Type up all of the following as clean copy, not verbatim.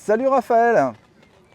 Salut Raphaël.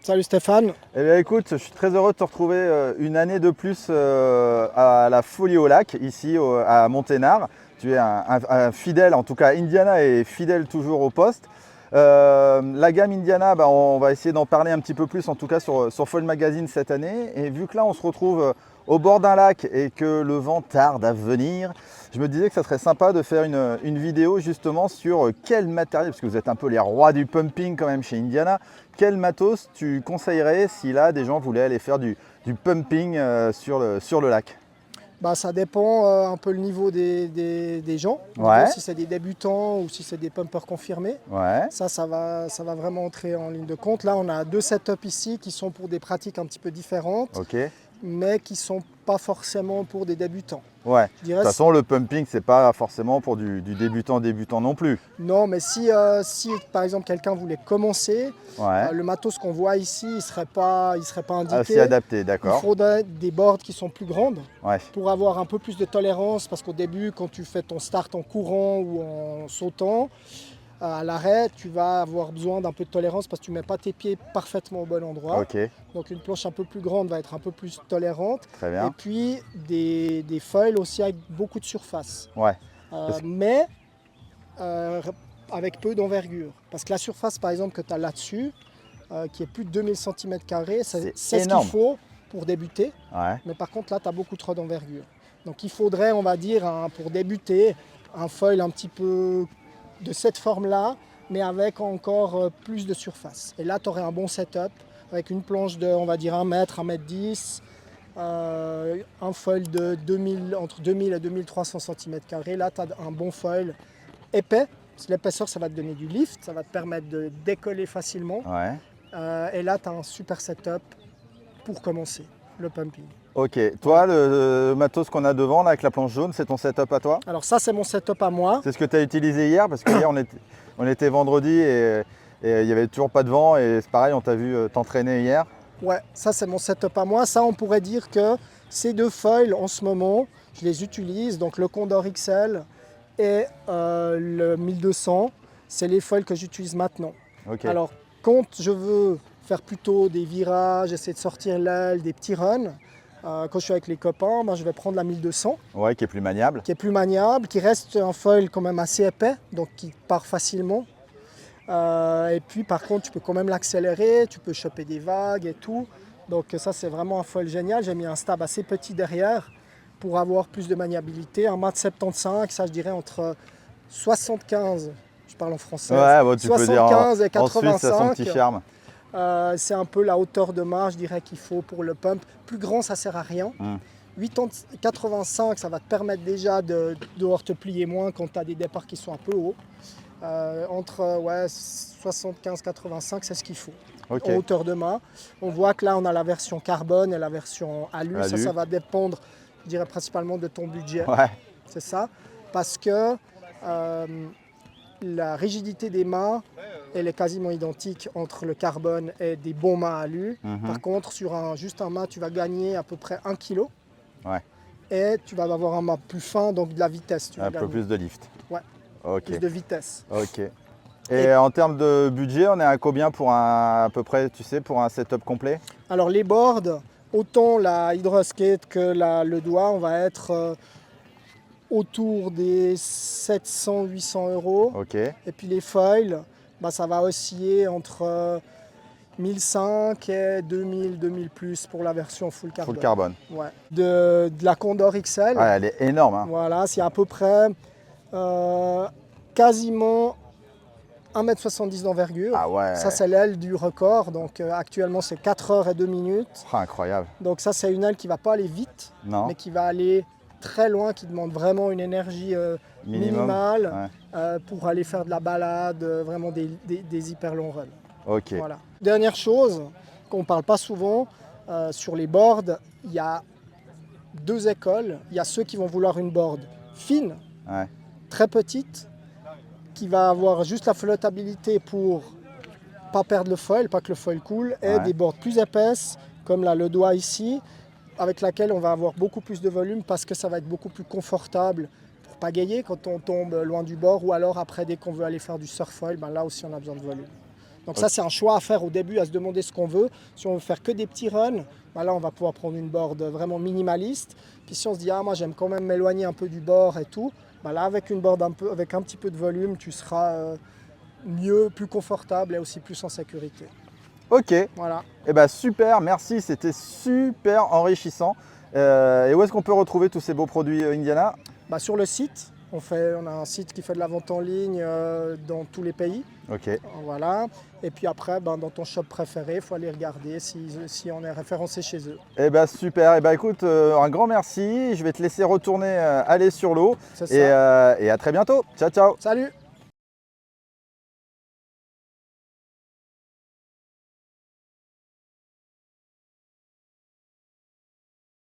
Salut Stéphane. Eh bien écoute, je suis très heureux de te retrouver une année de plus à la Folie au Lac, ici à Monténard. Tu es un fidèle, en tout cas Indiana est fidèle toujours au poste. La gamme Indiana, on va essayer d'en parler un petit peu plus, en tout cas sur Foil Magazine cette année. Et vu que là on se retrouve au bord d'un lac et que le vent tarde à venir, je me disais que ça serait sympa de faire une vidéo justement sur quel matériel, parce que vous êtes un peu les rois du pumping quand même chez Indiana, quel matos tu conseillerais si là des gens voulaient aller faire du pumping sur le lac? Ça dépend un peu le niveau des gens. Ouais. Si c'est des débutants ou si c'est des pumpers confirmés. Ouais. Ça va vraiment entrer en ligne de compte. Là, on a deux setups ici qui sont pour des pratiques un petit peu différentes, Ok. mais qui ne sont pas forcément pour des débutants. Ouais. Je De dirais, toute façon, le pumping, c'est pas forcément pour du débutant non plus. non, mais si par exemple quelqu'un voulait commencer, Ouais. le matos qu'on voit ici, il ne serait pas indiqué. Assez adapté, Il d'accord. faudrait des boards qui sont plus grandes Ouais. pour avoir un peu plus de tolérance, parce qu'au début, quand tu fais ton start en courant ou en sautant, à l'arrêt, tu vas avoir besoin d'un peu de tolérance parce que tu ne mets pas tes pieds parfaitement au bon endroit. Ok. Donc une planche un peu plus grande va être un peu plus tolérante. Très bien. Et puis des foils aussi avec beaucoup de surface. Ouais. Mais avec peu d'envergure. Parce que la surface, par exemple, que tu as là-dessus, qui est plus de 2000 cm², c'est ce qu'il énorme. faut pour débuter. Ouais. Mais par contre, là, tu as beaucoup trop d'envergure. Donc il faudrait, on va dire, pour débuter, un foil un petit peu de cette forme-là, mais avec encore plus de surface. Et là, tu aurais un bon setup avec une planche de, on va dire, 1 mètre, 1,10 m, un foil de entre 2000 et 2300 cm². Là, tu as un bon foil épais. Parce que l'épaisseur, ça va te donner du lift, ça va te permettre de décoller facilement. Ouais. Et là, tu as un super setup pour commencer le pumping. Ok. Toi, le matos qu'on a devant, là, avec la planche jaune, c'est ton setup à toi? Alors ça, c'est mon setup à moi. C'est ce que tu as utilisé hier, parce que hier, on était vendredi et il n'y avait toujours pas de vent. Et c'est pareil, on t'a vu t'entraîner hier. Ouais, ça, c'est mon setup à moi. Ça, on pourrait dire que ces deux foils, en ce moment, je les utilise. Donc le Condor XL et le 1200, c'est les foils que j'utilise maintenant. Ok. Alors, quand je veux faire plutôt des virages, essayer de sortir l'aile, des petits runs, quand je suis avec les copains, je vais prendre la 1200. Ouais, qui est plus maniable. Qui est plus maniable, qui reste un foil quand même assez épais, donc qui part facilement. Et puis par contre, tu peux quand même l'accélérer, tu peux choper des vagues et tout. Donc ça, c'est vraiment un foil génial. J'ai mis un stab assez petit derrière pour avoir plus de maniabilité. 1,75 m, ça je dirais entre 75, je parle en français, Ouais, bon, tu peux dire 75 et en Suisse, ça a son 85. petit charme. C'est un peu la hauteur de marche, je dirais, qu'il faut pour le pump. Plus grand, ça sert à rien. 85, ça va te permettre déjà de devoir te plier moins quand tu as des départs qui sont un peu hauts. Entre 75-85, c'est ce qu'il faut. Ok. En hauteur de main. On voit que là, on a la version carbone et la version alu. Ça va dépendre, je dirais, principalement de ton budget. Ouais. C'est ça. Parce que la rigidité des mâts, elle est quasiment identique entre le carbone et des bons mâts alu. Par contre, sur juste un mât, tu vas gagner à peu près 1 kg. Ouais. Et tu vas avoir un mât plus fin, donc de la vitesse. Un peu plus de lift. Ouais. Ok. Plus de vitesse. Ok. Et en termes de budget, on est à combien pour à peu près, tu sais, pour un setup complet? Alors les boards, autant la Hydroskate que le doigt, on va être autour des 700-800 €. Ok. Et puis les foils, ça va osciller entre 1500 et 2000 plus pour la version full carbone. Full carbone. Ouais. De la Condor XL. Ouais, elle est énorme. Hein. Voilà, c'est à peu près quasiment 1,70 m d'envergure. Ah ouais. Ça, c'est l'aile du record. Donc actuellement, c'est 4 h et 2 minutes. Oh, incroyable. Donc ça, c'est une aile qui ne va pas aller vite, Non. mais qui va aller très loin, qui demande vraiment une énergie minimale pour aller faire de la balade, vraiment des hyper longs runs. Ok. Voilà. Dernière chose qu'on ne parle pas souvent, sur les boards, il y a deux écoles. Il y a ceux qui vont vouloir une board fine, très petite, qui va avoir juste la flottabilité pour pas perdre le foil, pas que le foil coule, et des boards plus épaisses, comme là, le doigt ici, avec laquelle on va avoir beaucoup plus de volume parce que ça va être beaucoup plus confortable pour pagayer quand on tombe loin du bord, ou alors après, dès qu'on veut aller faire du surf foil, là aussi on a besoin de volume. Donc ça, c'est un choix à faire au début, à se demander ce qu'on veut. Si on veut faire que des petits runs, bah là, on va pouvoir prendre une board vraiment minimaliste. Puis si on se dit, ah, moi, j'aime quand même m'éloigner un peu du bord et tout, bah là, avec une board avec un petit peu de volume, tu seras mieux, plus confortable et aussi plus en sécurité. Ok, Voilà. eh ben super, merci, c'était super enrichissant. Et où est-ce qu'on peut retrouver tous ces beaux produits Indiana? Bah, sur le site, on a un site qui fait de la vente en ligne dans tous les pays. Ok, Voilà. Et puis après, ben, dans ton shop préféré, il faut aller regarder si on est référencé chez eux. eh ben super, eh ben écoute, un grand merci. Je vais te laisser retourner aller sur l'eau C'est ça. et à très bientôt. Ciao, ciao. Salut!